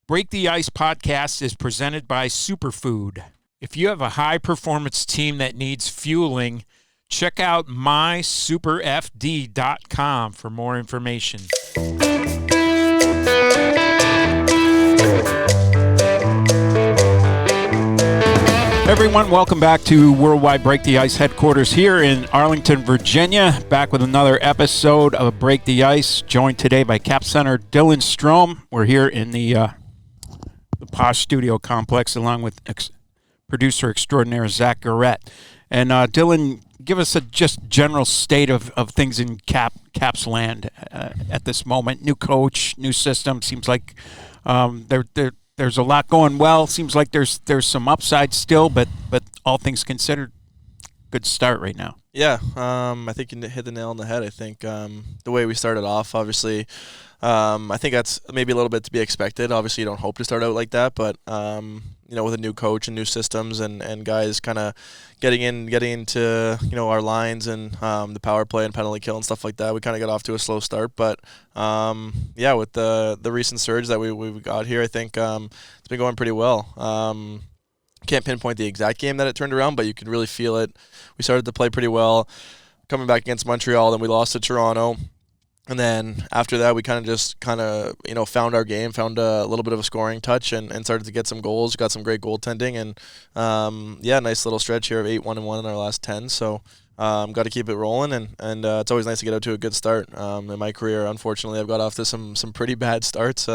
Break the Ice podcast is presented by Superfood. If you have a high-performance team that needs fueling, check out mysuperfd.com for more information. Everyone, welcome back to Worldwide Break the Ice headquarters here in Arlington, Virginia. Back with another episode of Break the Ice, joined today by Center Dylan Strome. We're here in the Posh Studio Complex along with producer extraordinaire Zach Garrett. And Dylan, give us a just general state of things in Caps land at this moment. New coach, new system. Seems like there's a lot going well. Seems like there's some upside still, but all things considered, good start right now. Yeah, I think you hit the nail on the head. I think the way we started off, obviously, I think that's maybe a little bit to be expected. Obviously, you don't hope to start out like that, but with a new coach and new systems and guys kind of getting into our lines and the power play and penalty kill and stuff like that, we kind of got off to a slow start. But with the recent surge that we've got here, I think it's been going pretty well. Can't pinpoint the exact game that it turned around, but you could really feel it. We started to play pretty well, coming back against Montreal, then we lost to Toronto. And then after that, we kind of found our game, found a little bit of a scoring touch, and started to get some goals. Got some great goaltending, and nice little stretch here of 8-1-1 in our last 10. So got to keep it rolling, and it's always nice to get out to a good start. In my career, unfortunately, I've got off to some pretty bad starts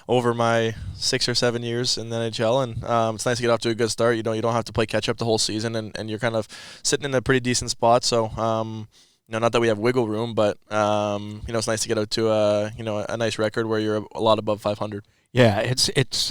over my 6 or 7 years in the NHL, and it's nice to get off to a good start. You don't have to play catch up the whole season, and you're kind of sitting in a pretty decent spot. So. Not that we have wiggle room, but it's nice to get out to a nice record where you're a lot above 500. Yeah,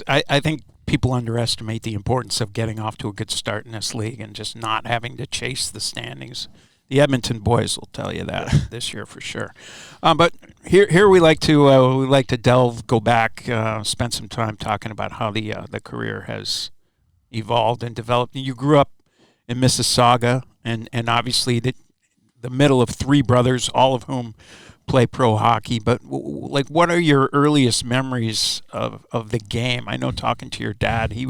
I think people underestimate the importance of getting off to a good start in this league and just not having to chase the standings. The Edmonton boys will tell you that this year for sure. But here we like to go back, spend some time talking about how the career has evolved and developed. You grew up in Mississauga, and obviously the middle of three brothers, all of whom play pro hockey. But what are your earliest memories of the game? I know talking to your dad, he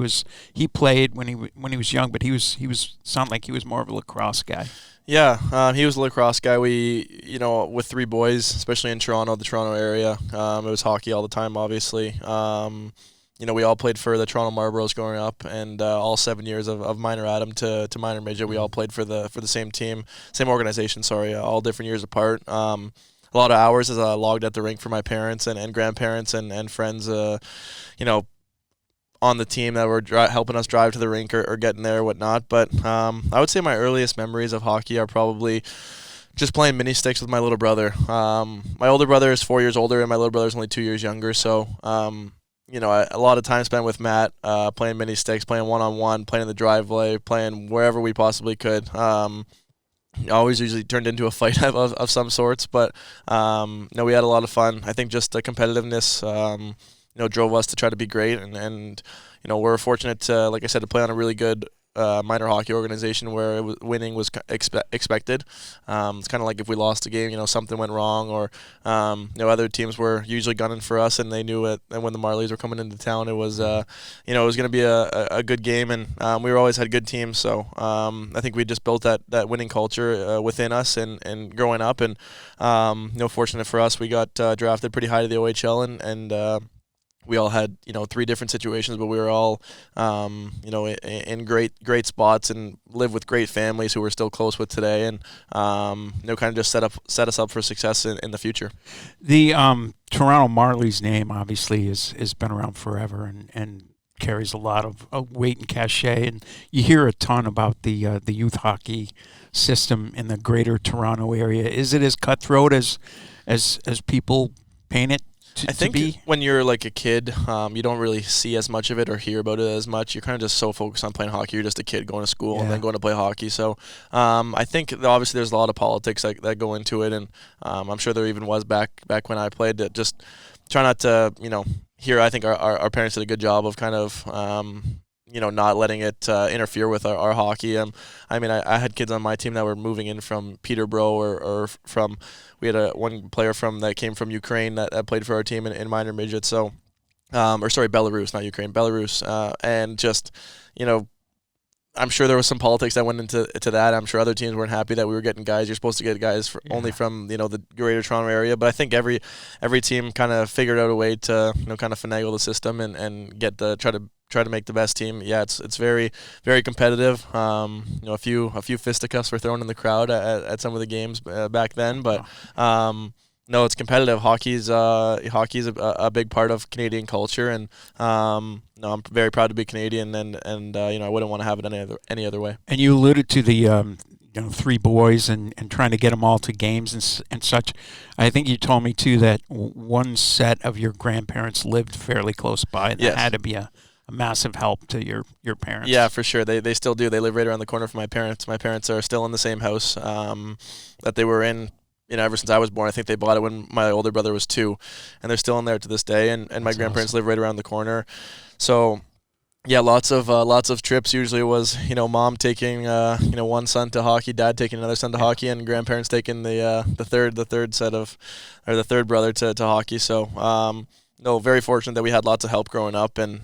played when he was young, but he was sounded like he was more of a lacrosse guy. Yeah, he was a lacrosse guy. We, with three boys, especially in Toronto, the Toronto area, it was hockey all the time, obviously. We all played for the Toronto Marlboros growing up, and all 7 years of minor Adam to minor midget, we all played for the same team, same organization. All different years apart. A lot of hours as I logged at the rink for my parents and grandparents and friends. On the team that were helping us drive to the rink or getting there or whatnot. But I would say my earliest memories of hockey are probably just playing mini sticks with my little brother. My older brother is 4 years older, and my little brother is only 2 years younger. So. A lot of time spent with Matt, playing mini sticks, playing one-on-one, playing in the driveway, playing wherever we possibly could. Always usually turned into a fight of some sorts, but we had a lot of fun. I think just the competitiveness, drove us to try to be great, and we're fortunate to, like I said, to play on a really good minor hockey organization where winning was expected. It's kind of like if we lost a game, something went wrong, or other teams were usually gunning for us, and they knew it. And when the Marlies were coming into town, it was it was going to be a good game, and we always had good teams. So I think we just built that winning culture within us, and growing up, and fortunate for us, we got drafted pretty high to the OHL, and we all had, three different situations, but we were all, in great spots and live with great families who we're still close with today, and kind of just set us up for success in the future. The Toronto Marlies name obviously has been around forever and carries a lot of weight and cachet, and you hear a ton about the youth hockey system in the greater Toronto area. Is it as cutthroat as people paint it? I think when you're like a kid, you don't really see as much of it or hear about it as much. You're kind of just so focused on playing hockey. You're just a kid going to school and then going to play hockey. So I think obviously there's a lot of politics that go into it, and I'm sure there even was back when I played. That just try not to, here I think our parents did a good job of kind of not letting it interfere with our hockey. I had kids on my team that were moving in from Peterborough or from, we had one player that came from Ukraine that played for our team in minor midget. So Belarus, not Ukraine, Belarus, and just, you know, I'm sure there was some politics that went into that. I'm sure other teams weren't happy that we were getting guys. You're supposed to get guys only from, you know, the Greater Toronto area. But I think every team kind of figured out a way to, you know, kind of finagle the system and get try to make the best team. Yeah, it's very, very competitive. You know, a few fisticuffs were thrown in the crowd at some of the games back then, but. No, it's competitive. Hockey's a big part of Canadian culture, and no, I'm very proud to be Canadian, and you know, I wouldn't want to have it any other way. And you alluded to the you know, 3 boys and trying to get them all to games and such. I think you told me too that one set of your grandparents lived fairly close by. And that had to be a massive help to your parents. Yeah, for sure. They still do. They live right around the corner from my parents. My parents are still in the same house that they were in, you know, ever since I was born. I think they bought it when my older brother was 2, and they're still in there to this day. And my grandparents live right around the corner. So, yeah, lots of trips. Usually it was, you know, mom taking you know, one son to hockey, dad taking another son to hockey, and grandparents taking the third brother to hockey. So no, very fortunate that we had lots of help growing up, and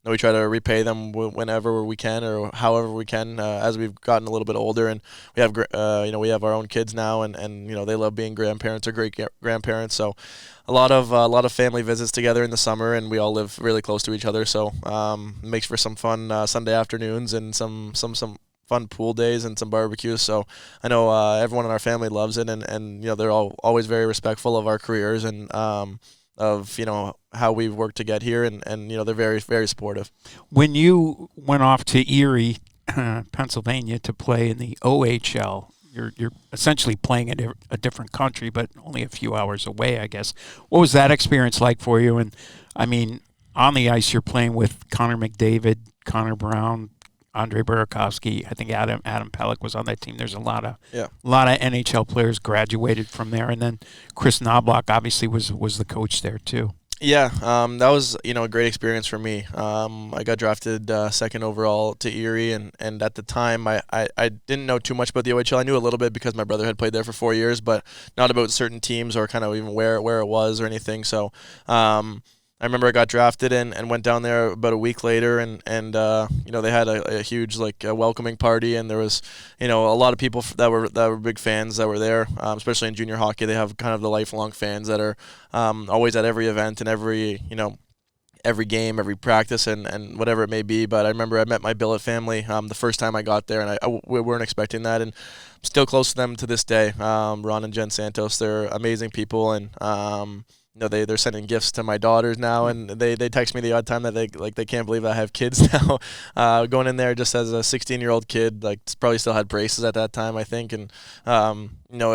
we try to repay them whenever we can or however we can as we've gotten a little bit older, and we have you know, we have our own kids now, and you know, they love being grandparents or great grandparents. So a lot of family visits together in the summer, and we all live really close to each other. So it makes for some fun Sunday afternoons and some fun pool days and some barbecues. So I know everyone in our family loves it, and you know, they're always very respectful of our careers and of, you know, how we've worked to get here, and you know, they're very, very supportive. When you went off to Erie, Pennsylvania to play in the OHL, you're essentially playing in a different country, but only a few hours away, I guess. What was that experience like for you? And I mean, on the ice, you're playing with Connor McDavid, Connor Brown, Andre Burakovsky. I think Adam Pelech was on that team. There's a lot of NHL players graduated from there, and then Chris Knobloch obviously was the coach there too. Yeah, that was, you know, a great experience for me. I got drafted second overall to Erie, and at the time I didn't know too much about the OHL. I knew a little bit because my brother had played there for 4 years, but not about certain teams or kind of even where it was or anything. So I remember I got drafted and went down there about a week later, and you know, they had a huge, like, a welcoming party, and there was, you know, a lot of people that were big fans that were there, especially in junior hockey. They have kind of the lifelong fans that are always at every event and every game, every practice, and whatever it may be. But I remember I met my billet family the first time I got there, and we weren't expecting that, and I'm still close to them to this day. Ron and Jen Santos, they're amazing people, and you know, they're sending gifts to my daughters now, and they text me the odd time that they can't believe I have kids now. Going in there just as a 16-year-old kid, like, probably still had braces at that time, I think, and you know,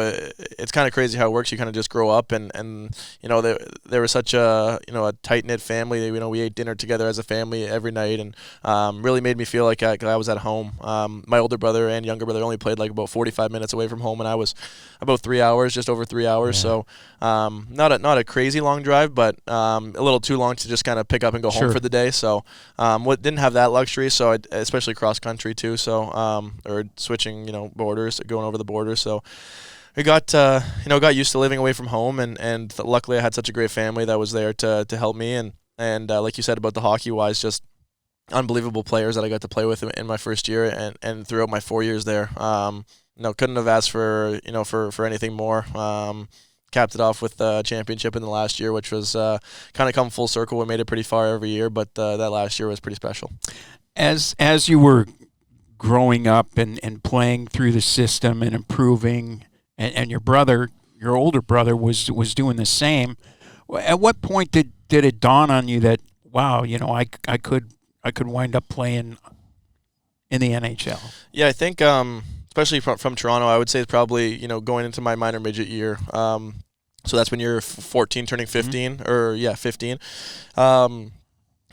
it's kind of crazy how it works. You kind of just grow up, and you know, they were such a, you know, a tight-knit family. You know, we ate dinner together as a family every night, and really made me feel like I was at home. My older brother and younger brother only played like about 45 minutes away from home, and I was about 3 hours, just over 3 hours. Yeah. So not a crazy long drive, but a little too long to just kind of pick up and go home for the day. So didn't have that luxury. So especially cross country too. So or switching, you know, borders, going over the borders. So I got used to living away from home, and luckily I had such a great family that was there to help me, and like you said about the hockey wise, just unbelievable players that I got to play with in my first year and throughout my 4 years there. Couldn't have asked for anything more. Capped it off with the championship in the last year, which was kind of come full circle. We made it pretty far every year, but that last year was pretty special. As you were growing up and playing through the system and improving, and your older brother was doing the same, at what point did it dawn on you that, wow, you know, I could wind up playing in the NHL? Yeah, I think especially from Toronto, I would say it's probably, you know, going into my minor midget year. So that's when you're 14 turning 15, or 15.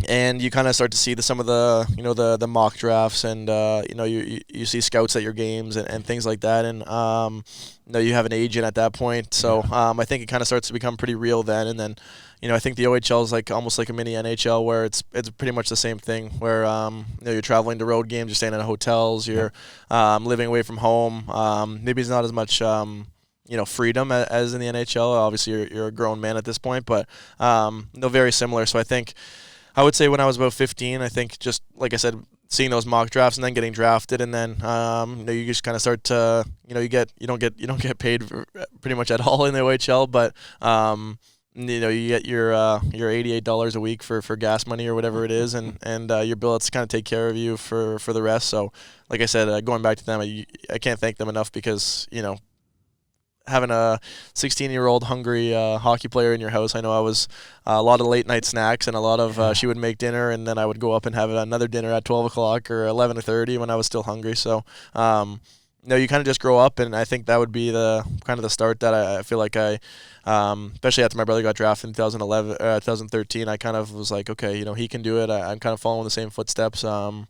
And you kind of start to see some of the, you know, the mock drafts, and you know, you see scouts at your games and things like that, and you know, you have an agent at that point. So I think it kind of starts to become pretty real then. And then, you know, I think the OHL is like almost like a mini NHL, where it's pretty much the same thing, where you know, you're traveling to road games, you're staying in hotels, you're living away from home. Maybe it's not as much freedom as in the NHL. Obviously, you're a grown man at this point, but very similar. So I think I would say when I was about 15, I think just like I said, seeing those mock drafts and then getting drafted, and then you just kind of start to you don't get paid pretty much at all in the OHL, but you get your $88 a week for gas money or whatever it is, and your billets kind of take care of you for the rest. So like I said, going back to them, I can't thank them enough, because having a 16-year-old hungry hockey player in your house, I know I was a lot of late night snacks, and a lot of she would make dinner, and then I would go up and have another dinner at 12 o'clock or 11:30 when I was still hungry. So you kind of just grow up, and I think that would be the kind of the start that I feel like especially after my brother got drafted in 2013, I kind of was like, okay, he can do it. I'm kind of following the same footsteps. And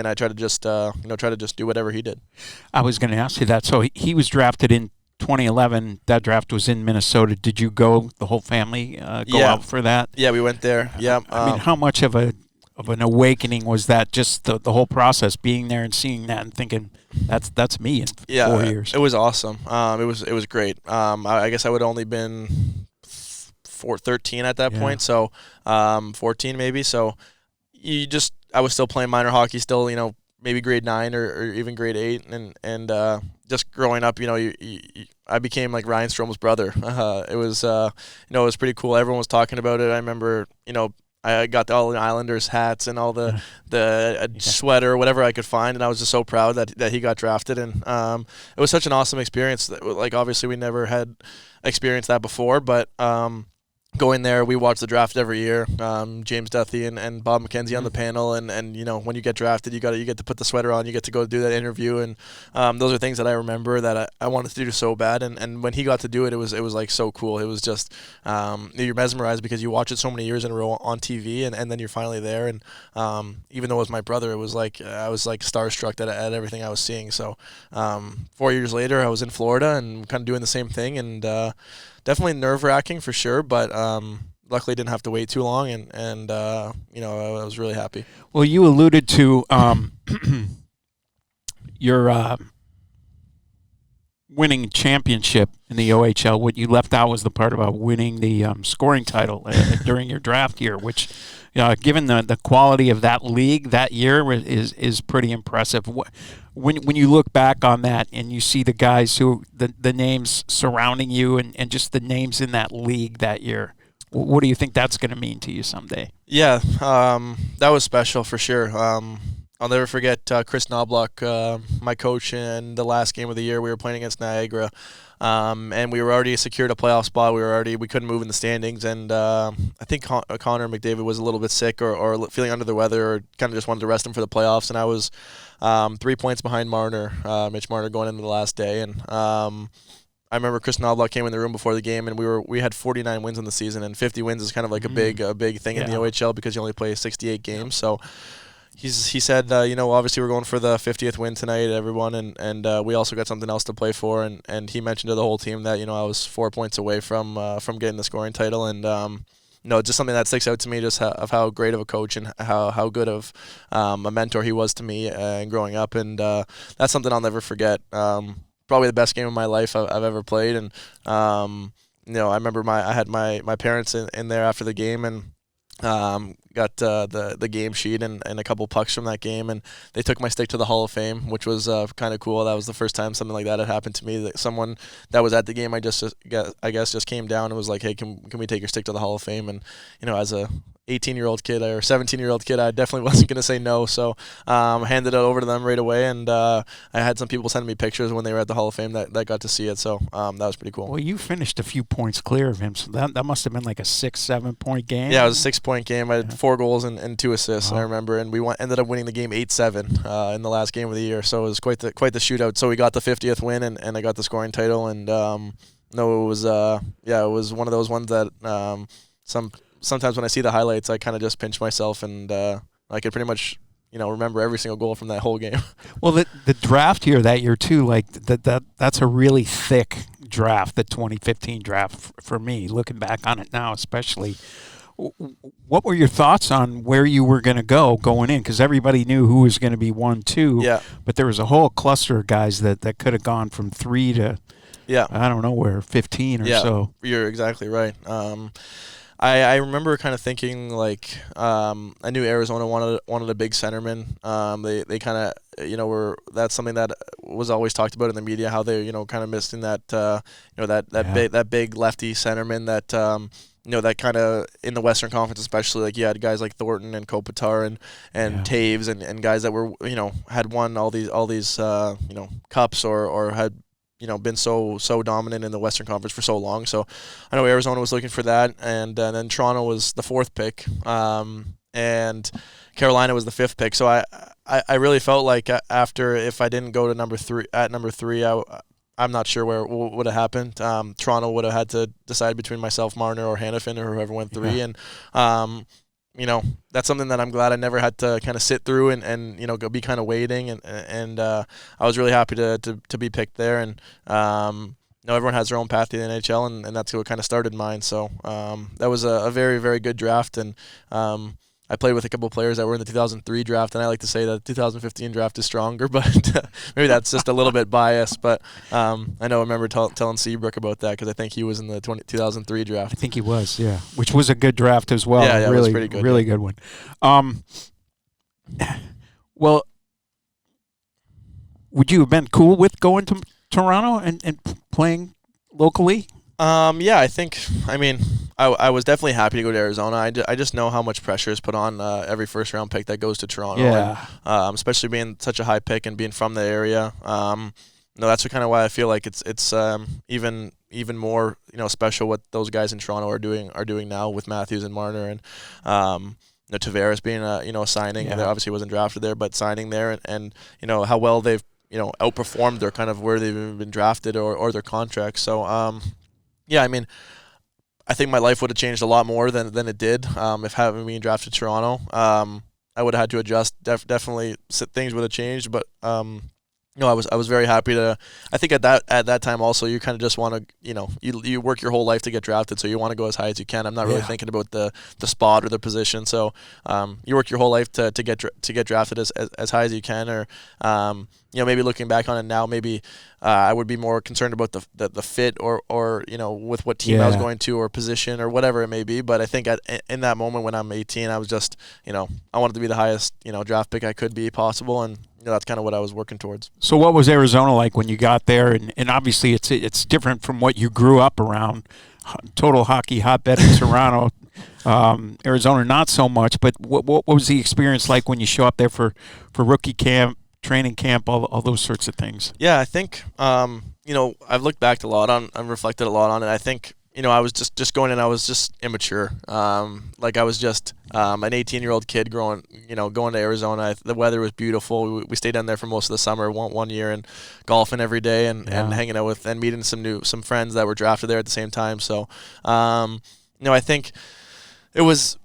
I try to just do whatever he did. I was going to ask you that. So he was drafted in 2011. That draft was in Minnesota. Did you go, the whole family, go out for that? Yeah, we went there. Yeah. I mean, how much of an awakening was that? Just the whole process, being there and seeing that and thinking, that's me in 4 years. It was awesome. It was great. I guess I would only been 13 at that point, so 14 maybe. So I was still playing minor hockey, still maybe grade 9 or even grade 8, and just growing up, I became like Ryan Strome's brother. It was pretty cool. Everyone was talking about it. I remember, I got all the Islanders hats and all the sweater or whatever I could find, and I was just so proud that he got drafted. And it was such an awesome experience. Like, obviously we never had experienced that before, but going there, we watch the draft every year. James Duthie and Bob McKenzie on the panel, and when you get drafted, you get to put the sweater on, you get to go do that interview, and those are things that I remember that I wanted to do so bad. And when he got to do it, it was like so cool. It was just you're mesmerized because you watch it so many years in a row on TV, and then you're finally there. And even though it was my brother, it was like I was like starstruck at everything I was seeing. So 4 years later, I was in Florida and kind of doing the same thing, and definitely nerve-wracking for sure, but luckily didn't have to wait too long, and I was really happy. Well, you alluded to your winning championship in the OHL. What you left out was the part about winning the scoring title during your draft year, which, given the quality of that league that year, is pretty impressive. When you look back on that and you see the guys the names surrounding you and just the names in that league that year, what do you think that's going to mean to you someday? Yeah, that was special for sure. I'll never forget Chris Knobloch, my coach, in the last game of the year. We were playing against Niagara, and we were already secured a playoff spot. We couldn't move in the standings, and I think Connor McDavid was a little bit sick or feeling under the weather, or kind of just wanted to rest him for the playoffs. And I was 3 points behind Mitch Marner, going into the last day. And I remember Chris Knobloch came in the room before the game, and we had 49 wins in the season, and 50 wins is kind of like a big thing in the OHL because you only play 68 games. So he said, obviously we're going for the 50th win tonight, everyone, and we also got something else to play for. And he mentioned to the whole team that I was 4 points away from getting the scoring title, and just something that sticks out to me, just of how great of a coach and how good of a mentor he was to me growing up, and that's something I'll never forget. Probably the best game of my life I've ever played, and I remember I had my parents in there after the game, and got the game sheet and a couple pucks from that game, and they took my stick to the Hall of Fame, which was kind of cool. That was the first time something like that had happened to me. That someone that was at the game, I guess came down and was like, "Hey, can we take your stick to the Hall of Fame?" And as a 18-year-old kid or 17-year-old kid, I definitely wasn't going to say no. So handed it over to them right away, and I had some people sending me pictures when they were at the Hall of Fame that got to see it. So that was pretty cool. Well, you finished a few points clear of him, so that must have been like a 6-7 point game. Yeah, it was a 6-point game. I had 4 goals and 2 assists, I remember, and we ended up winning the game 8-7 in the last game of the year. So it was quite the shootout. So we got the 50th win, and I got the scoring title, and it was one of those ones that sometimes when I see the highlights, I kind of just pinch myself, and I could pretty much, remember every single goal from that whole game. Well, the draft year that year too, like that's a really thick draft, the 2015 draft for me. Looking back on it now, especially, what were your thoughts on where you were going to go going in? Because everybody knew who was going to be 1, 2. Yeah. But there was a whole cluster of guys that could have gone from 3 to Yeah. I don't know where, 15 or so. You're exactly right. I remember kind of thinking like I knew Arizona wanted a big centerman. They kind of that's something that was always talked about in the media, how they kind of missing that that big lefty centerman that that kind of in the Western Conference especially, like you had guys like Thornton and Kopitar and Taves and guys that were had won all these cups or had been so dominant in the Western Conference for so long. So I know Arizona was looking for that, and then Toronto was the 4th pick, and Carolina was the 5th pick. So I really felt like after, if I didn't go to number 3, I'm not sure where what would have happened. Toronto would have had to decide between myself, Marner, or Hanifin, or whoever went 3, and that's something that I'm glad I never had to kind of sit through and go be kind of waiting, and I was really happy to be picked there, and everyone has their own path to the NHL, and that's what kind of started mine. So that was a very, very good draft, and I played with a couple of players that were in the 2003 draft, and I like to say that the 2015 draft is stronger, but maybe that's just a little bit biased. But I remember telling Seabrook about that, because I think he was in the 2003 draft. I think he was, yeah, which was a good draft as well. Yeah, really, it was pretty good. Really good one. Well, would you have been cool with going to Toronto and playing locally? I think, I was definitely happy to go to Arizona. I just know how much pressure is put on every first-round pick that goes to Toronto. Yeah. And, especially being such a high pick and being from the area. That's kind of why I feel like it's even more special what those guys in Toronto are doing now with Matthews and Marner, and Tavares being a signing. Yeah. They obviously wasn't drafted there, but signing there, and how well they've outperformed their kind of where they've been drafted or their contracts. So I think my life would have changed a lot more than it did if having me drafted Toronto. I would have had to adjust. Definitely things would have changed, but I was very happy to. I think at that time also, you kind of just want to you work your whole life to get drafted, so you want to go as high as you can. I'm not really thinking about the spot or the position. So you work your whole life to get drafted as high as you can, or maybe looking back on it now, maybe I would be more concerned about the fit or with what team I was going to, or position, or whatever it may be. But I think in that moment when I'm 18, I was just I wanted to be the highest draft pick I could be possible, and that's kind of what I was working towards. So what was Arizona like when you got there? And obviously it's different from what you grew up around. Total hockey hotbed in Toronto. Arizona, not so much. But what was the experience like when you show up there for rookie camp, training camp, all those sorts of things? Yeah, I think I've looked back a lot on, I've reflected a lot on it. I think I was just going in, I was just immature. I was just an 18-year-old kid going to Arizona. The weather was beautiful. We stayed down there for most of the summer, one year, and golfing every day, and hanging out with and meeting some friends that were drafted there at the same time. So, I think it was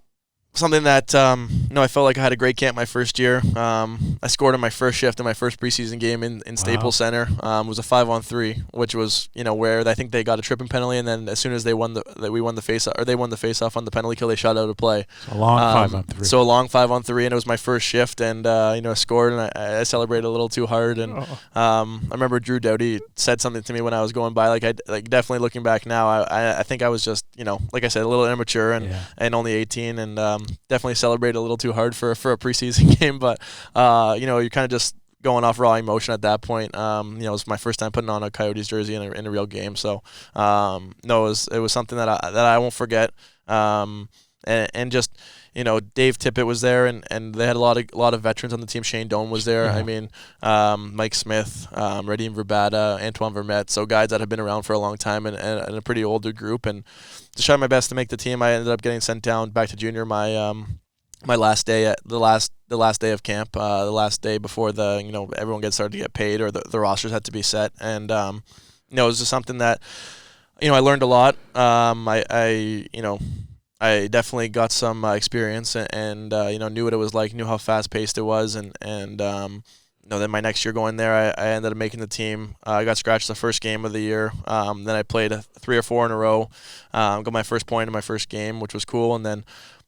something that I felt like I had a great camp my first year. I scored in my first shift in my first preseason game in Staples Center. It was a 5-on-3, which was where I think they got a tripping penalty, and then as soon as they won the face off on the penalty kill, they shot out a play. So a long 5-on-3. So a long 5-on-3, and it was my first shift, and I scored, and I celebrated a little too hard, and I remember Drew Doughty said something to me when I was going by. I definitely looking back now, I think I was just like I said, a little immature and only 18, and definitely celebrated a little too hard for a preseason game, but you're kind of just going off raw emotion at that point. It was my first time putting on a Coyotes jersey in a real game, so it was something that I won't forget. And just Dave Tippett was there, and they had a lot of veterans on the team. Shane Doan was there. Yeah. Mike Smith, Radim Verbata, Antoine Vermette, so guys that have been around for a long time, and a pretty older group. And to try my best to make the team, I ended up getting sent down back to junior my last day the last day of camp, the last day before everyone started to get paid, or the rosters had to be set, and it was just something that I learned a lot. I definitely got some experience, and knew what it was like, knew how fast paced it was, and then my next year going there, I ended up making the team. I got scratched the first game of the year. Then I played 3 or 4 in a row. Got my first point in my first game, which was cool, and then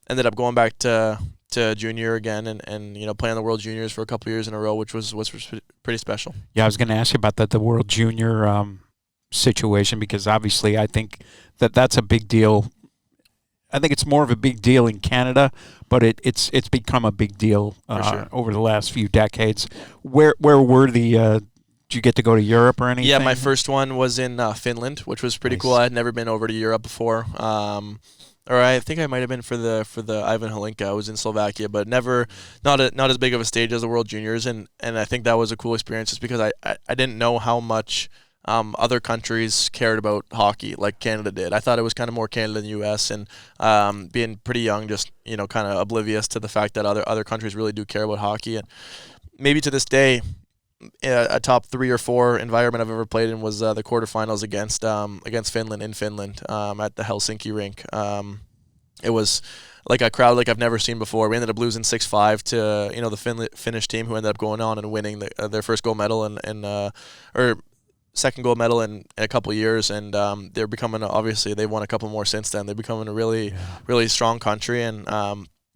ended up going back to junior again, and playing the World Juniors for a couple of years in a row, which was pretty special. Yeah, I was going to ask you about that. The World Junior situation, because obviously I think that's a big deal. I think it's more of a big deal in Canada, but it's become a big deal sure. over the last few decades. Where were did you get to go to Europe or anything? Yeah, my first one was in Finland, which was pretty cool. I had never been over to Europe before. Or I think I might have been for the Ivan Halinka. I was in Slovakia, but not as big of a stage as the World Juniors, and I think that was a cool experience just because I didn't know how much other countries cared about hockey like Canada did. I thought it was kind of more Canada than U.S. and being pretty young, just kind of oblivious to the fact that other countries really do care about hockey. And maybe to this day, a top 3 or 4 environment I've ever played in was the quarterfinals against Finland in Finland at the Helsinki rink. It was like a crowd like I've never seen before. We ended up losing 6-5 to the Finnish team, who ended up going on and winning their first gold medal or second gold medal in a couple of years, and they're becoming, obviously they've won a couple more since then. They're becoming a really strong country, and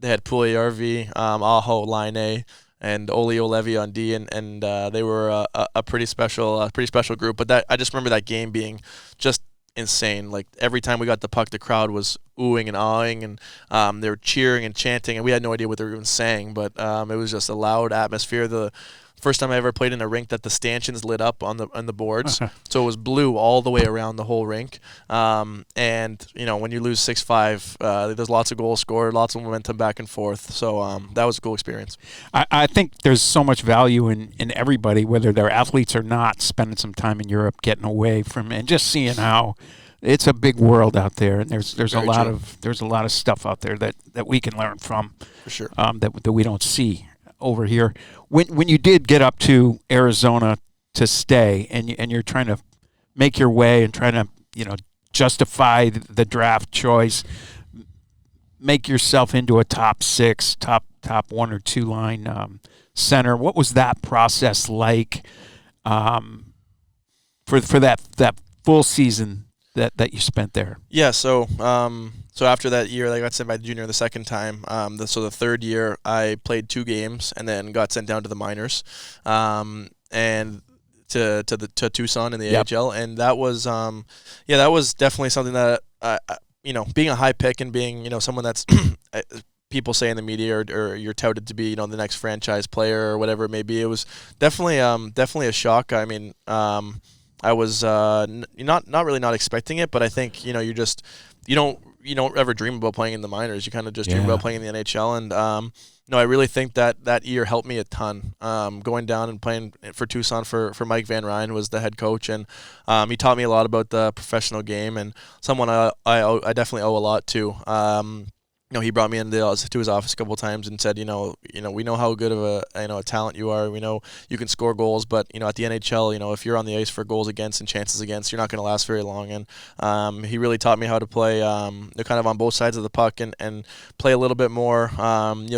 they had Puljujärvi, Aho, Laine, and Olli Olevi on D, and they were a pretty special group. But I just remember that game being just insane. Like every time we got the puck, the crowd was oohing and awing, and they were cheering and chanting, and we had no idea what they were even saying. But it was just a loud atmosphere. The first time I ever played in a rink that the stanchions lit up on the boards, so it was blue all the way around the whole rink. And when you lose 6-5, there's lots of goals scored, lots of momentum back and forth. So that was a cool experience. I think there's so much value in everybody, whether they're athletes or not, spending some time in Europe, getting away from and just seeing how it's a big world out there, and there's a lot of stuff out there that we can learn from, for sure, that we don't see over here. When you did get up to Arizona to stay, and you're trying to make your way and trying to justify the draft choice, make yourself into a top 6, top 1 or 2 line center. What was that process like for that full season that you spent there? Yeah, so after that year, I got sent by the junior the second time. So the third year, I played 2 games and then got sent down to the minors, and to Tucson in the AHL, and that was definitely something that being a high pick and being someone that's people say in the media or you're touted to be the next franchise player or whatever it may be. It was definitely a shock. I mean, I was not really not expecting it, but I think you don't ever dream about playing in the minors. You kind of just dream about playing in the NHL, and I really think that year helped me a ton. Going down and playing for Tucson for Mike Van Ryn was the head coach, and he taught me a lot about the professional game, and someone I definitely owe a lot to. He brought me into his office a couple of times and said, we know how good of a talent you are. We know you can score goals, but at the NHL, if you're on the ice for goals against and chances against, you're not going to last very long. And he really taught me how to play, kind of on both sides of the puck and play a little bit more,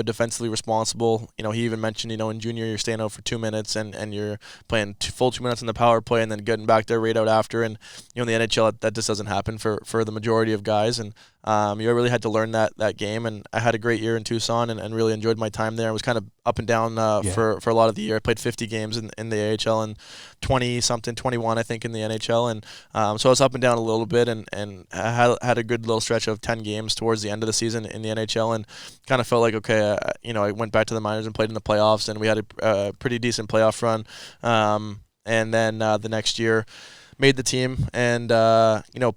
defensively responsible. He even mentioned, in junior you're staying out for 2 minutes and you're playing full 2 minutes in the power play and then getting back there right out after. And in the NHL that just doesn't happen for the majority of guys. And I really had to learn that game, and I had a great year in Tucson and really enjoyed my time there. I was kind of up and down for a lot of the year. I played 50 games in the AHL and 21 I think in the NHL, and so I was up and down a little bit, and I had a good little stretch of 10 games towards the end of the season in the NHL, and kind of felt like I went back to the minors and played in the playoffs, and we had a pretty decent playoff run, and then the next year made the team and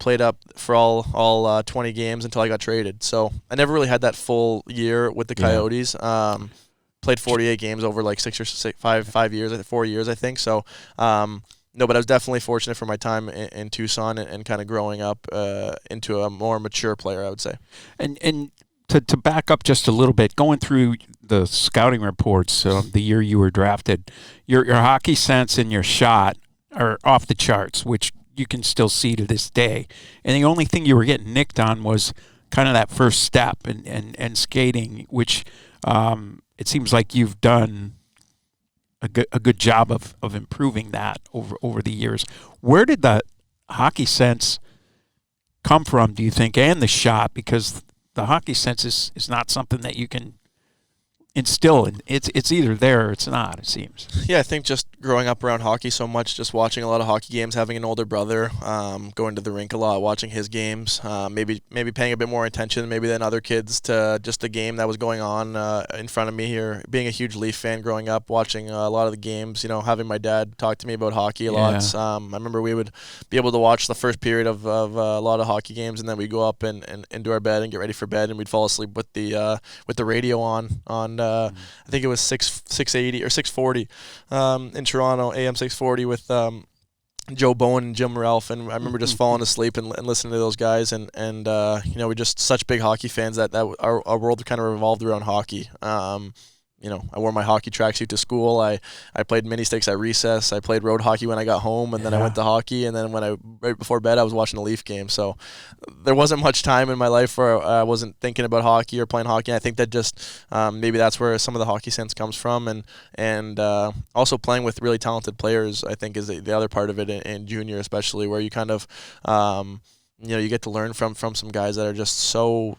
played up for all 20 games until I got traded. So I never really had that full year with the Coyotes. Played 48 games over like 5 years, 4 years I think. So but I was definitely fortunate for my time in Tucson and kind of growing up into a more mature player, I would say. And to back up just a little bit, going through the scouting reports the year you were drafted, your hockey sense and your shot are off the charts, which you can still see to this day. And the only thing you were getting nicked on was kind of that first step and skating, which it seems like you've done a good job of improving that over the years. Where did the hockey sense come from, do you think, and the shot? Because the hockey sense is not something that you can instill it. It's either there or it's not, it seems. Yeah, I think just growing up around hockey so much, just watching a lot of hockey games, having an older brother, going to the rink a lot, watching his games, maybe paying a bit more attention maybe than other kids to just the game that was going on in front of me here. Being a huge Leaf fan growing up, watching a lot of the games, having my dad talk to me about hockey a lot. I remember we would be able to watch the first period of a lot of hockey games, and then we'd go up and into our bed and get ready for bed, and we'd fall asleep with the radio on. I think it was 680 or 640 in Toronto, AM 640 with Joe Bowen and Jim Ralph, and I remember just falling asleep and listening to those guys, and we're just such big hockey fans that our world kind of revolved around hockey. I wore my hockey tracksuit to school. I played mini sticks at recess. I played road hockey when I got home, and then I went to hockey. And then right before bed, I was watching a Leaf game. So there wasn't much time in my life where I wasn't thinking about hockey or playing hockey. And I think that just maybe that's where some of the hockey sense comes from, and also playing with really talented players, I think, is the other part of it in junior, especially, where you kind of you get to learn from some guys that are just so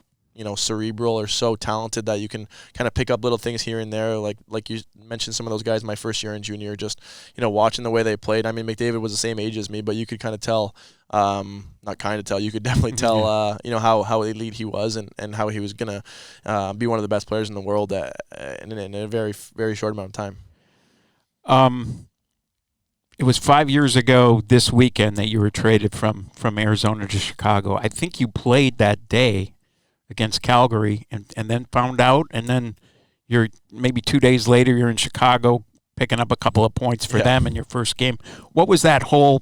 cerebral or so talented that you can kind of pick up little things here and there. Like you mentioned, some of those guys my first year in junior, just, watching the way they played. I mean, McDavid was the same age as me, but you could kind of tell, you could definitely tell, how elite he was and how he was going to be one of the best players in the world in a very, very short amount of time. It was 5 years ago this weekend that you were traded from Arizona to Chicago. I think you played that day against Calgary and then found out, and then you're maybe 2 days later you're in Chicago picking up a couple of points for them in your first game. What was that whole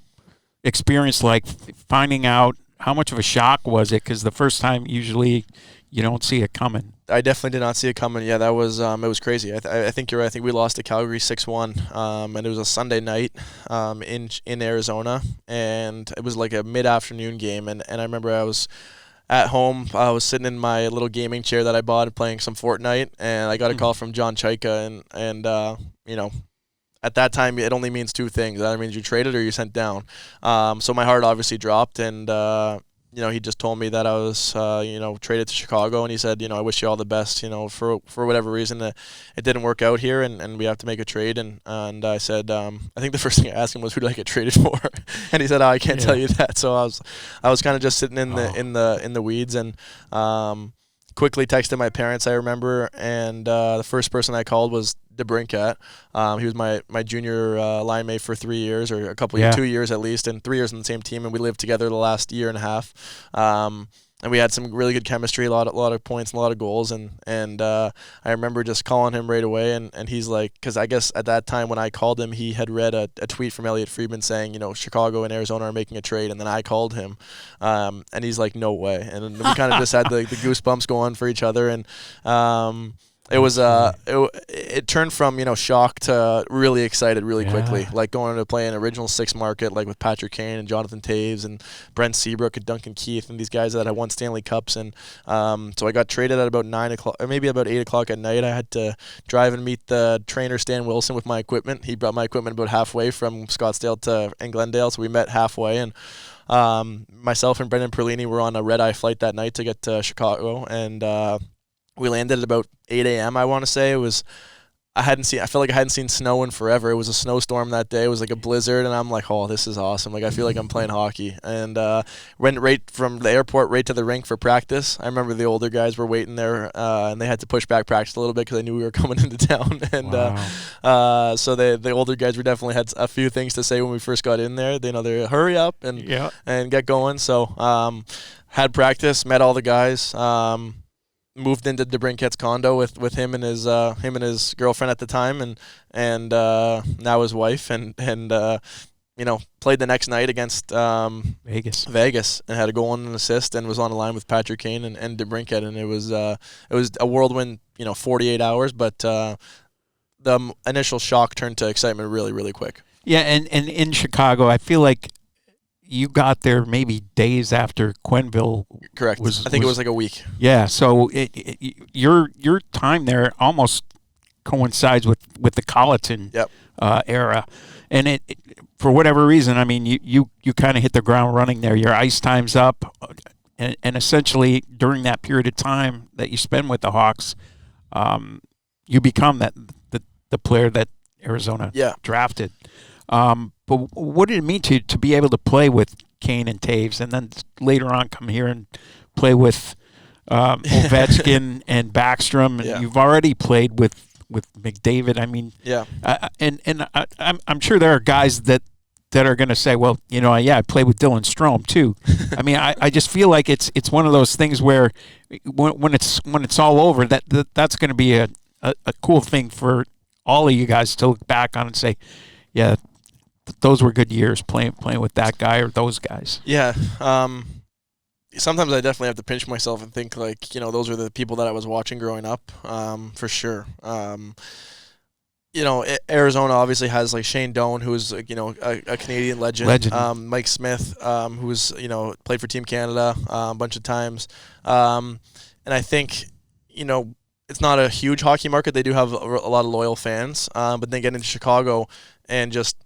experience like, finding out? How much of a shock was it? Because the first time, usually you don't see it coming. I definitely did not see it coming. Yeah, that was it was crazy. I think you're right. I think we lost to Calgary 6-1, and it was a Sunday night in Arizona, and it was like a mid-afternoon game, and I remember I was at home. I was sitting in my little gaming chair that I bought and playing some Fortnite, and I got a call from John Chaika, and at that time it only means two things. That means you're traded or you're sent down. So my heart obviously dropped, and he just told me that I was traded to Chicago, and he said, I wish you all the best. For whatever reason it didn't work out here, and we have to make a trade. And I said, I think the first thing I asked him was, who did I get traded for? And he said, I can't tell you that. So I was kind of just sitting in the weeds, and quickly texted my parents, I remember, and the first person I called was DeBrincat. He was my junior line mate for 3 years, or 2 years at least, and 3 years on the same team, and we lived together the last year and a half. And we had some really good chemistry, a lot of points and a lot of goals, and I remember just calling him right away, and he's like, because I guess at that time when I called him, he had read a tweet from Elliot Friedman saying, Chicago and Arizona are making a trade, and then I called him, and he's like, no way, and we kind of just had the goosebumps going for each other, and it was it turned from shock to really excited really quickly, like going to play an original six market, like with Patrick Kane and Jonathan Taves and Brent Seabrook and Duncan Keith and these guys that had won Stanley Cups, and so I got traded at about 9 o'clock or maybe about 8 o'clock at night. I had to drive and meet the trainer Stan Wilson with my equipment. He brought my equipment about halfway from Scottsdale and Glendale, so we met halfway, and myself and Brendan Perlini were on a red-eye flight that night to get to Chicago, and we landed at about 8 a.m. I want to say. I felt like I hadn't seen snow in forever. It was a snowstorm that day. It was like a blizzard, and I'm like, oh, this is awesome. Like, I feel like I'm playing hockey. And went right from the airport right to the rink for practice. I remember the older guys were waiting there, and they had to push back practice a little bit because they knew we were coming into town. And so the older guys were definitely had a few things to say when we first got in there. They hurry up and get going. So had practice, met all the guys. Moved into DeBrincat's condo with him and his girlfriend at the time, and now his wife, and played the next night against Vegas and had a goal and an assist, and was on the line with Patrick Kane and DeBrincat, and it was a whirlwind 48 hours, but the initial shock turned to excitement really, really quick. Yeah, and in Chicago, I feel like you got there maybe days after Quenneville. Correct. I think it was like a week. Yeah, so your time there almost coincides with the Colleton era, and it for whatever reason, I mean, you kind of hit the ground running there. Your ice time's up, and essentially during that period of time that you spend with the Hawks, you become the player that Arizona Yeah. drafted. But what did it mean to be able to play with Kane and Taves, and then later on come here and play with Ovechkin and Backstrom, and Yeah. you've already played with McDavid. I mean, Yeah. I'm sure there are guys that are going to say, well, I played with Dylan Strome too. I mean, I just feel like it's one of those things where when it's all over, that's going to be a cool thing for all of you guys to look back on and say, yeah, those were good years playing with that guy or those guys. Yeah. Sometimes I definitely have to pinch myself and think like, those are the people that I was watching growing up, for sure. Arizona obviously has like Shane Doan, who's a Canadian legend. Mike Smith, who's played for Team Canada a bunch of times, and I think it's not a huge hockey market. They do have a lot of loyal fans, but then get into Chicago and just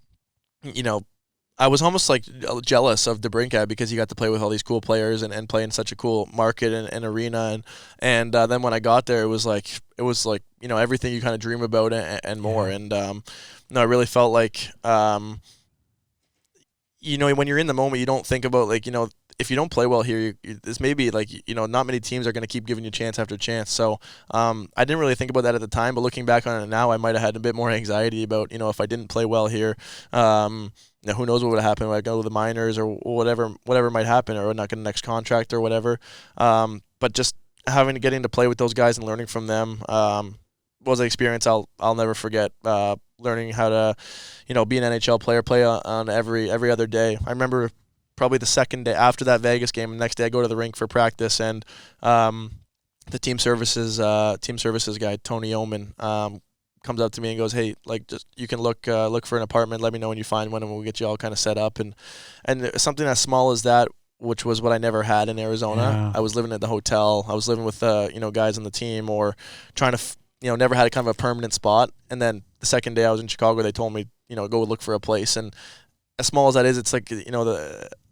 I was almost like jealous of DeBrincat because he got to play with all these cool players and play in such a cool market and arena and then when I got there it was like everything you kind of dream about and more. And I really felt like when you're in the moment you don't think about like if you don't play well here, this may be like not many teams are going to keep giving you chance after chance. So I didn't really think about that at the time, but looking back on it now, I might have had a bit more anxiety about if I didn't play well here. Who knows what would happen when I go to the minors or whatever might happen, or not get a next contract or whatever. But just getting to play with those guys and learning from them was an experience I'll never forget. Learning how to be an NHL player, play on every other day. I remember probably the second day after that Vegas game, the next day I go to the rink for practice, and the team services guy, Tony Oman, comes up to me and goes, "Hey, like, just you can look for an apartment. Let me know when you find one, and we'll get you all kind of set up." And something as small as that, which was what I never had in Arizona. Yeah. I was living at the hotel. I was living with guys on the team, or trying to never had a kind of a permanent spot. And then the second day I was in Chicago, they told me go look for a place. And as small as that is, it's like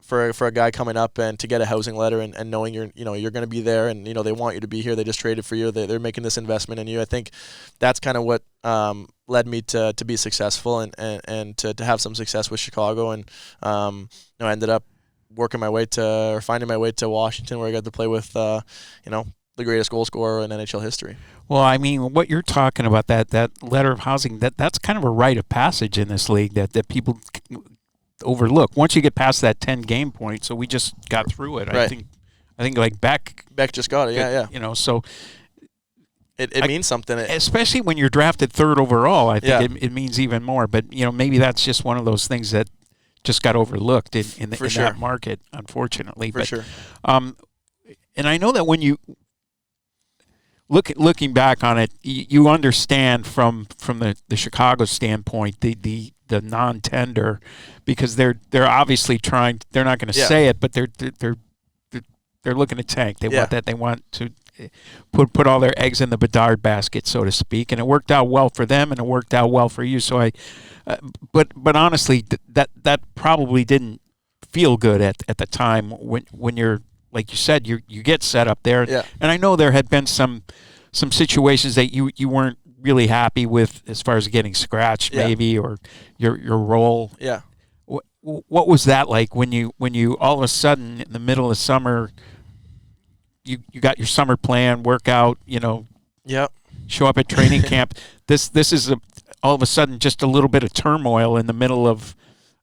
for a guy coming up and to get a housing letter and knowing you're going to be there, and they want you to be here. They just traded for you. They're making this investment in you. I think that's kind of what led me to be successful and to have some success with Chicago. And I ended up finding my way to Washington, where I got to play with the greatest goal scorer in NHL history. Well, I mean, what you're talking about, that letter of housing, that's kind of a rite of passage in this league that people overlook. Once you get past that 10-game point, so we just got through it. Right. I think like Beck just got it. Yeah. So it means something. Especially when you're drafted third overall, I think it means even more. But maybe that's just one of those things that just got overlooked in that market, unfortunately. For sure. And I know that when you looking back on it, you understand from the Chicago standpoint the non-tender, because they're obviously trying. They're not going to say it, but they're looking to tank. They want that. They want to put all their eggs in the Bedard basket, so to speak. And it worked out well for them, and it worked out well for you. So but honestly, that probably didn't feel good at the time when you're, like you said, you get set up there. Yeah. And I know there had been some situations that you weren't really happy with as far as getting scratched, maybe, or your role. Yeah. What was that like when you all of a sudden in the middle of summer, you got your summer plan, workout, show up at training camp. This is all of a sudden just a little bit of turmoil in the middle of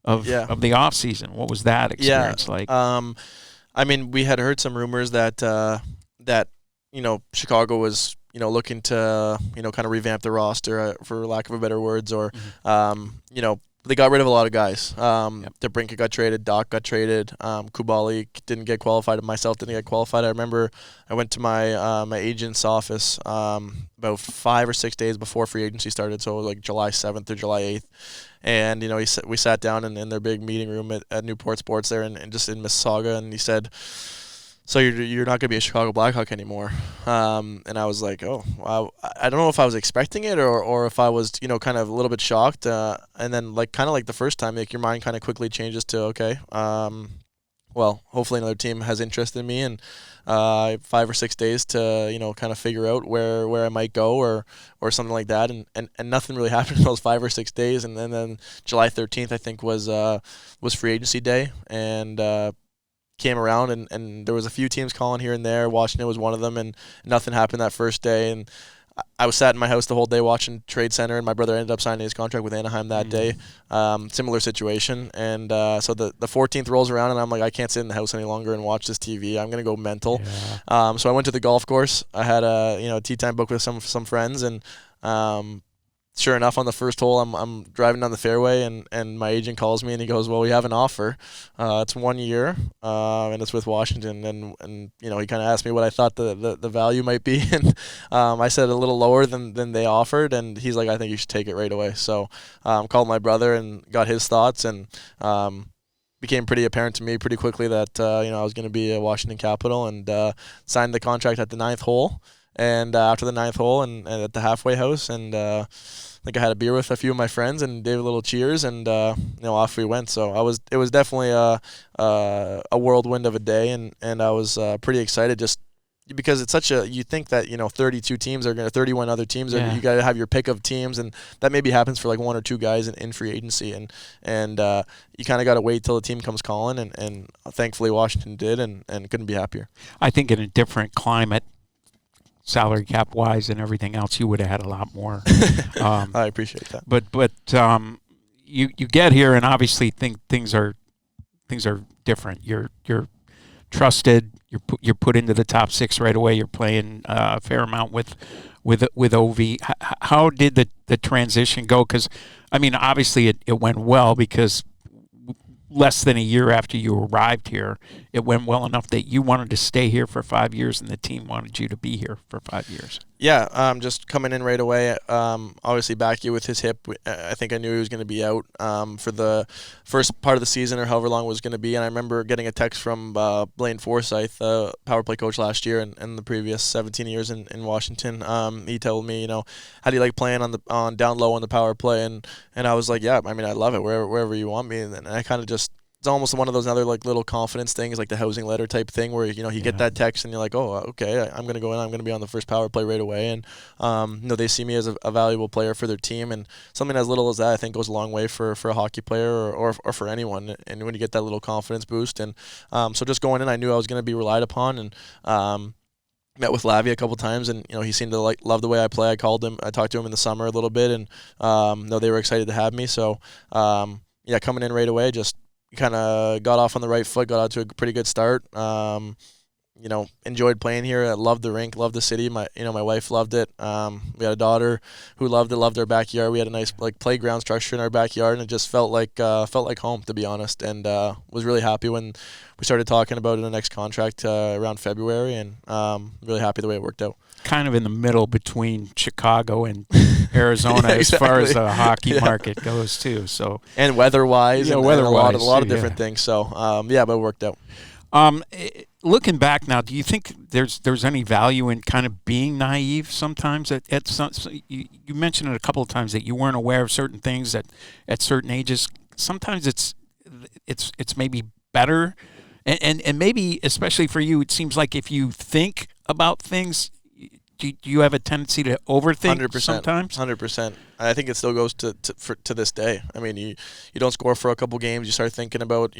the off season. What was that experience like? I mean, we had heard some rumors that Chicago was looking to kind of revamp the roster, for lack of a better words, or they got rid of a lot of guys. DeBrincat got traded, Doc got traded, Kubali didn't get qualified, myself didn't get qualified. I remember I went to my my agent's office about 5 or 6 days before free agency started, so like July 7th or July 8th. And we sat down in their big meeting room at Newport Sports there, and just in Mississauga, and he said, "So you're not going to be a Chicago Blackhawk anymore." And I was like, "Oh, I don't know if I was expecting it or if I was kind of a little bit shocked." And then like the first time, like your mind kind of quickly changes to, okay, well, hopefully another team has interest in me, and 5 or 6 days to kind of figure out where I might go or something like that, and nothing really happened in those 5 or 6 days, and then July 13th I think was free agency day, and came around, and there was a few teams calling here and there. Washington was one of them, and nothing happened that first day, and I was sat in my house the whole day watching Trade Center, and my brother ended up signing his contract with Anaheim that day. Similar situation. And so the 14th rolls around, and I'm like, I can't sit in the house any longer and watch this TV. I'm going to go mental. Yeah. So I went to the golf course. I had a tea time booked with some friends, and sure enough, on the first hole, I'm driving down the fairway, and my agent calls me, and he goes, well, we have an offer. It's 1 year, and it's with Washington. And he kind of asked me what I thought the value might be. And I said a little lower than they offered. And he's like, I think you should take it right away. So called my brother and got his thoughts, and became pretty apparent to me pretty quickly that I was going to be a Washington Capital, and signed the contract at the 9th hole. And after the 9th hole, and at the halfway house, and I think I had a beer with a few of my friends and gave a little cheers, and off we went. So it was definitely a whirlwind of a day, and I was pretty excited just because it's such you think that 32 teams are going to 31 other teams are, you got to have your pick of teams, and that maybe happens for like 1 or 2 guys in free agency, and you kind of got to wait till the team comes calling, and thankfully Washington did, and couldn't be happier. I think in a different climate, salary cap wise and everything else, you would have had a lot more. I appreciate that. But you get here, and obviously things are different. You're trusted. You're put into the top 6 right away. You're playing a fair amount with OV. How did the transition go? Because I mean, obviously it went well, because less than a year after you arrived here, it went well enough that you wanted to stay here for 5 years, and the team wanted you to be here for 5 years. Yeah, just coming in right away. Obviously, Backy with his hip, I think I knew he was going to be out for the first part of the season, or however long it was going to be. And I remember getting a text from Blaine Forsyth, power play coach last year and the previous 17 years in Washington. He told me, how do you like playing on down low on the power play? And I was like, yeah, I mean, I love it wherever you want me. And I kind of just, it's almost one of those other like little confidence things, like the housing letter type thing, where you get that text and you're like, oh, okay, I'm gonna go in, I'm gonna be on the first power play right away, and they see me as a valuable player for their team, and something as little as that I think goes a long way for a hockey player or for anyone, and when you get that little confidence boost, and so just going in, I knew I was gonna be relied upon, and met with Lavi a couple times, and he seemed to love the way I play. I called him, I talked to him in the summer a little bit, and they were excited to have me. So coming in right away, just kind of got off on the right foot, got out to a pretty good start. Enjoyed playing here. I loved the rink, loved the city. My wife loved it. We had a daughter who loved it, loved our backyard. We had a nice playground structure in our backyard, and it just felt like home, to be honest. And was really happy when we started talking about the next contract around February, and really happy the way it worked out. Kind of in the middle between Chicago and Arizona exactly. As far as the hockey market goes too. So and weather-wise, and a lot of different things. So but it worked out. Looking back now, do you think there's any value in kind of being naive sometimes? You mentioned it a couple of times that you weren't aware of certain things at certain ages. Sometimes it's maybe better, and maybe especially for you, it seems like if you think about things, do you have a tendency to overthink 100%, sometimes? 100%. I think it still goes to this day. I mean, you don't score for a couple games, you start thinking about,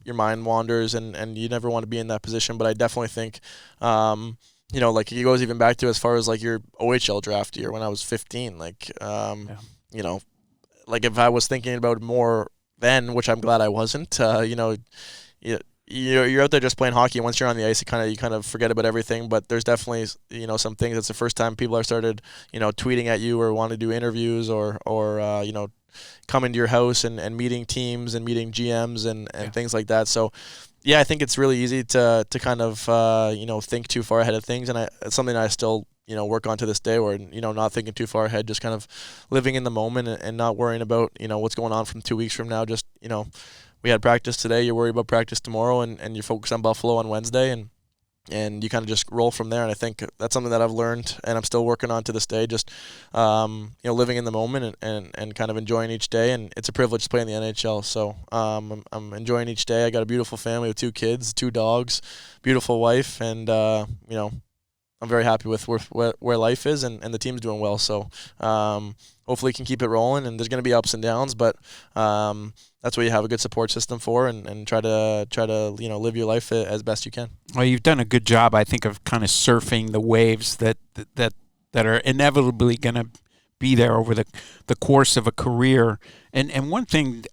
your mind wanders, and you never want to be in that position. But I definitely think, it goes even back to as far as like your OHL draft year when I was 15. If I was thinking about it more then, which I'm glad I wasn't, you're out there just playing hockey, and once you're on the ice, you kind of forget about everything. But there's definitely some things. It's the first time people are started tweeting at you or want to do interviews or coming to your house and meeting teams and meeting GMs and things like that. So yeah, I think it's really easy to kind of think too far ahead of things, and it's something I still work on to this day, where not thinking too far ahead, just kind of living in the moment and not worrying about what's going on from 2 weeks from now. Just we had practice today, you're worried about practice tomorrow, and you're focused on Buffalo on Wednesday, and and you kind of just roll from there. And I think that's something that I've learned and I'm still working on to this day, just living in the moment and kind of enjoying each day. And it's a privilege to play in the NHL, so I'm enjoying each day. I got a beautiful family with 2 kids, 2 dogs, beautiful wife, and I'm very happy with where life is, and the team's doing well. So hopefully can keep it rolling, and there's going to be ups and downs, but that's what you have a good support system for, and try to live your life as best you can. Well, you've done a good job, I think, of kind of surfing the waves that are inevitably going to be there over the course of a career. And one thing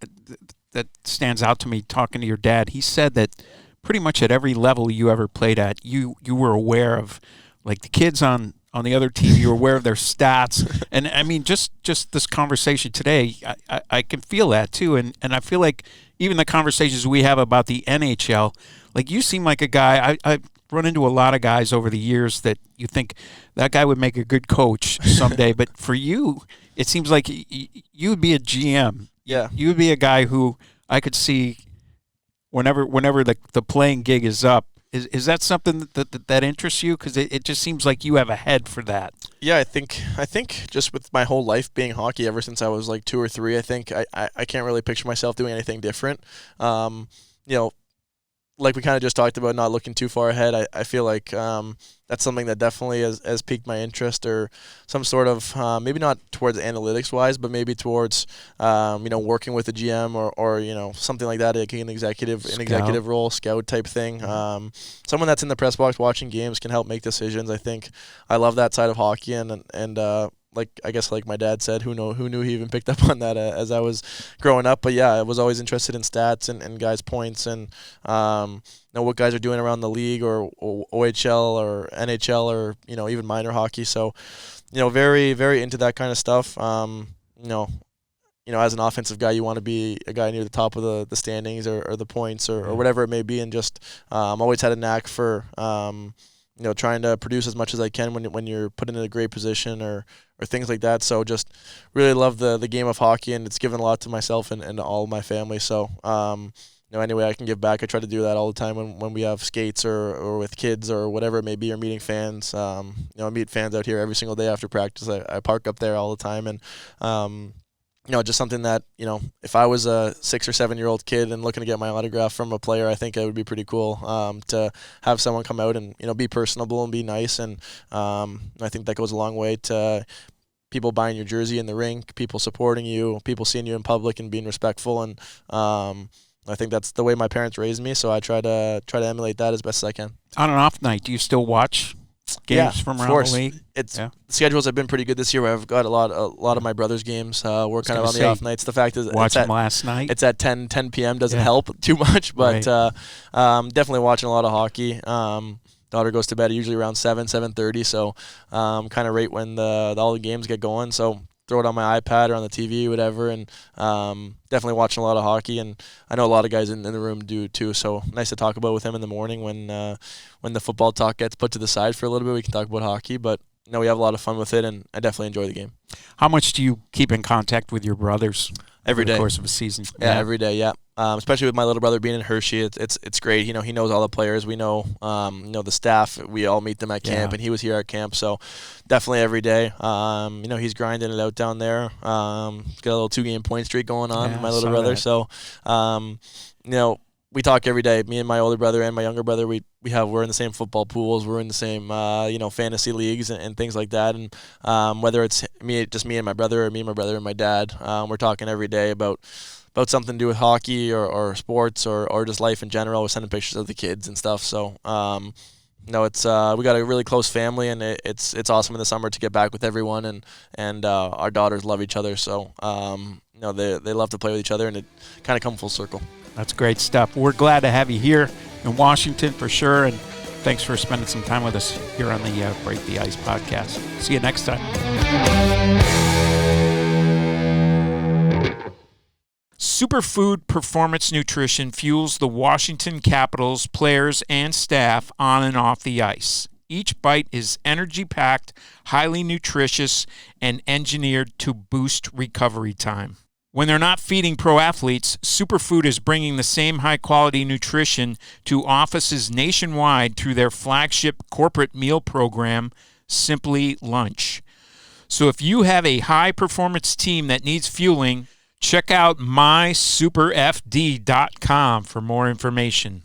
that stands out to me talking to your dad, he said that pretty much at every level you ever played at, you were aware of, like, the kids on the other team, you were aware of their stats. And I mean, just this conversation today, I can feel that too. And I feel like even the conversations we have about the NHL, like, you seem like a guy, I've run into a lot of guys over the years that you think that guy would make a good coach someday. But for you, it seems like you would be a GM. Yeah. You would be a guy who I could see whenever the playing gig is up. Is that something that interests you? Because it just seems like you have a head for that. Yeah, I think just with my whole life being hockey ever since I was like 2 or 3, I think I can't really picture myself doing anything different. Like we kind of just talked about, not looking too far ahead. I feel like that's something that definitely has piqued my interest, or some sort of maybe not towards analytics wise, but maybe towards working with a GM or something like that, like an executive role, scout type thing. Someone that's in the press box watching games can help make decisions. I think I love that side of hockey, and I guess like my dad said, who knew he even picked up on that as I was growing up. But yeah, I was always interested in stats and guys' points, and what guys are doing around the league, or OHL or NHL, or even minor hockey. So very, very into that kind of stuff. As an offensive guy, you want to be a guy near the top of the standings or the points or whatever it may be, and just always had a knack for trying to produce as much as I can when you're put in a great position or things like that. So just really love the game of hockey, and it's given a lot to myself and to all of my family. So any way I can give back, I try to do that all the time when we have skates or with kids or whatever it may be, or meeting fans. I meet fans out here every single day after practice. I park up there all the time, and just something that, if I was a 6 or 7 year old kid and looking to get my autograph from a player, I think it would be pretty cool to have someone come out and, be personable and be nice. And I think that goes a long way to people buying your jersey in the rink, people supporting you, people seeing you in public and being respectful. And I think that's the way my parents raised me. So I try to emulate that as best as I can. On an off night, do you still watch games from around the league? The schedules have been pretty good this year. I've got a lot of my brother's games. We're kind of on the off nights. The fact is, watch them last night. It's at 10 p.m. doesn't help too much, but definitely watching a lot of hockey. Daughter goes to bed usually around 7:30, so kind of right when all the games get going. So throw it on my iPad or on the TV, whatever, and definitely watching a lot of hockey. And I know a lot of guys in the room do too, so nice to talk about with him in the morning when the football talk gets put to the side for a little bit. We can talk about hockey, but we have a lot of fun with it, and I definitely enjoy the game. How much do you keep in contact with your brothers every day? Over the course of a season? Yeah, every day, yeah. Especially with my little brother being in Hershey, it's great. He knows all the players. We know the staff. We all meet them at camp, and he was here at camp, so definitely every day. He's grinding it out down there. Got a little 2-game point streak going on, my little brother. That. So, we talk every day. Me and my older brother and my younger brother, we're in the same football pools. We're in the same fantasy leagues and things like that. And whether it's me and my brother, or me and my brother and my dad, we're talking every day about something to do with hockey or sports or just life in general. We're sending pictures of the kids and stuff. So it's we got a really close family, and it's awesome in the summer to get back with everyone, and our daughters love each other. So they love to play with each other, and it kind of come full circle. That's great stuff. We're glad to have you here in Washington for sure, and thanks for spending some time with us here on the Break the Ice podcast. See you next time. Superfood Performance Nutrition fuels the Washington Capitals players and staff on and off the ice. Each bite is energy-packed, highly nutritious, and engineered to boost recovery time. When they're not feeding pro athletes, Superfood is bringing the same high-quality nutrition to offices nationwide through their flagship corporate meal program, Simply Lunch. So if you have a high-performance team that needs fueling, check out mysuperfd.com for more information.